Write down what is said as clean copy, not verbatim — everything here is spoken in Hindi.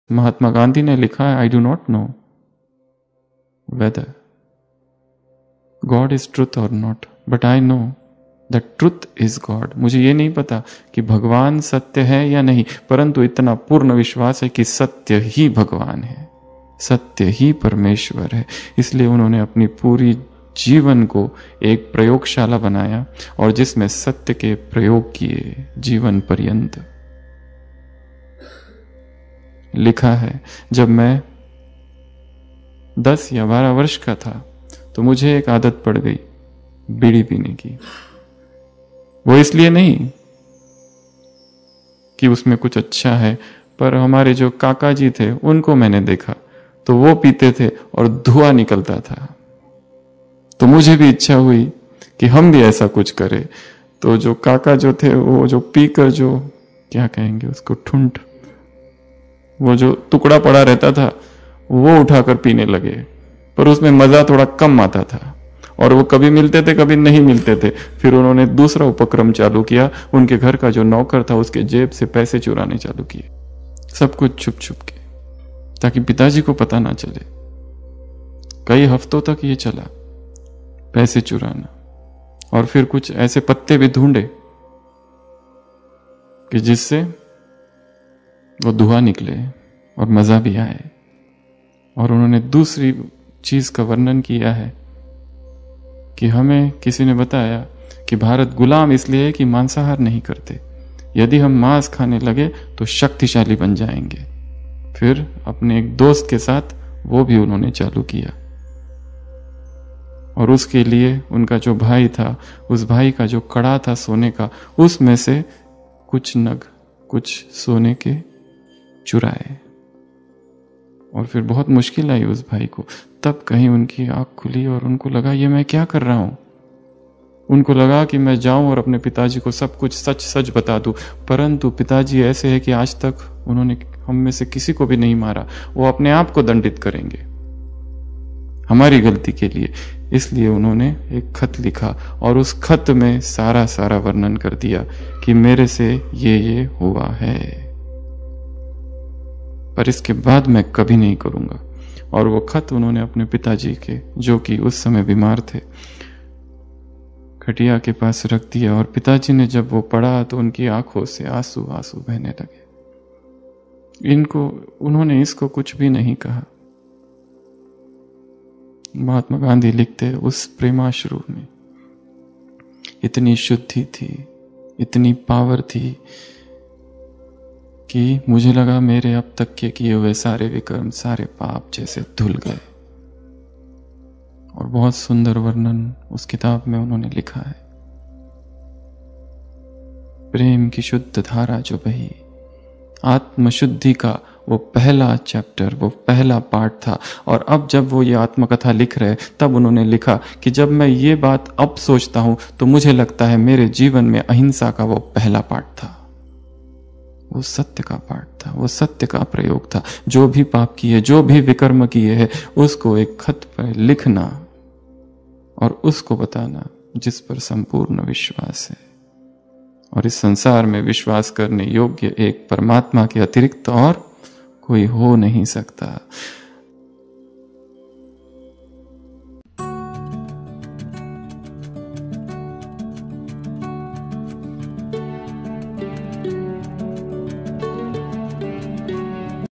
महात्मा गांधी ने लिखा है, I do not know whether God is truth और not, but I know the truth is God. मुझे ये नहीं पता कि भगवान सत्य है या नहीं, परंतु इतना पूर्ण विश्वास है कि सत्य ही भगवान है, सत्य ही परमेश्वर है। इसलिए उन्होंने अपनी पूरी जीवन को एक प्रयोगशाला बनाया और जिसमें सत्य के प्रयोग किए जीवन पर्यंत। लिखा है, जब मैं 10 या 12 वर्ष का था तो मुझे एक आदत पड़ गई बीड़ी पीने की। वो इसलिए नहीं कि उसमें कुछ अच्छा है, पर हमारे जो काका जी थे उनको मैंने देखा तो वो पीते थे और धुआं निकलता था, तो मुझे भी इच्छा हुई कि हम भी ऐसा कुछ करें। तो जो काका जो थे वो जो पीकर जो क्या कहेंगे उसको, ठुंठ, वो जो टुकड़ा पड़ा रहता था वो उठाकर पीने लगे, पर उसमें मजा थोड़ा कम आता था और वो कभी मिलते थे कभी नहीं मिलते थे। फिर उन्होंने दूसरा उपक्रम चालू किया, उनके घर का जो नौकर था उसके जेब से पैसे चुराने चालू किए, सब कुछ छुप छुप के, ताकि पिताजी को पता ना चले। कई हफ्तों तक ये चला, पैसे चुराना। और फिर कुछ ऐसे पत्ते भी ढूंढे कि जिससे वो धुआं निकले और मजा भी आए। और उन्होंने दूसरी चीज का वर्णन किया है कि हमें किसी ने बताया कि भारत गुलाम इसलिए है कि मांसाहार नहीं करते, यदि हम मांस खाने लगे तो शक्तिशाली बन जाएंगे। फिर अपने एक दोस्त के साथ वो भी उन्होंने चालू किया और उसके लिए उनका जो भाई था, उस भाई का जो कड़ा था सोने का, उसमें से कुछ नग, कुछ सोने के चुराए। और फिर बहुत मुश्किल आई उस भाई को, तब कहीं उनकी आंख खुली और उनको लगा ये मैं क्या कर रहा हूं। उनको लगा कि मैं जाऊं और अपने पिताजी को सब कुछ सच सच बता दूं, परंतु पिताजी ऐसे है कि आज तक उन्होंने हम में से किसी को भी नहीं मारा, वो अपने आप को दंडित करेंगे हमारी गलती के लिए। इसलिए उन्होंने एक खत लिखा और उस खत में सारा सारा वर्णन कर दिया कि मेरे से ये हुआ है, पर इसके बाद मैं कभी नहीं करूंगा। और वो खत उन्होंने अपने पिताजी के, जो कि उस समय बीमार थे, खटिया के पास रख दिया। और पिताजी ने जब वो पढ़ा तो उनकी आंखों से आंसू आंसू बहने लगे। उन्होंने इसको कुछ भी नहीं कहा। महात्मा गांधी लिखते, उस प्रेमाश्रु में इतनी शुद्धि थी, इतनी पावर थी कि मुझे लगा मेरे अब तक के किए हुए सारे विक्रम, सारे पाप जैसे धुल गए। और बहुत सुंदर वर्णन उस किताब में उन्होंने लिखा है। प्रेम की शुद्ध धारा जो बही, आत्मशुद्धि का वो पहला चैप्टर, वो पहला पार्ट था। और अब जब वो ये आत्मकथा लिख रहे, तब उन्होंने लिखा कि जब मैं ये बात अब सोचता हूं तो मुझे लगता है मेरे जीवन में अहिंसा का वो पहला पार्ट था, वो सत्य का पार्ट था, वो सत्य का प्रयोग था। जो भी पाप किए, जो भी विकर्म किए हैं, उसको एक खत पर लिखना और उसको बताना, जिस पर संपूर्ण विश्वास है। और इस संसार में विश्वास करने योग्य एक परमात्मा के अतिरिक्त और कोई हो नहीं सकता।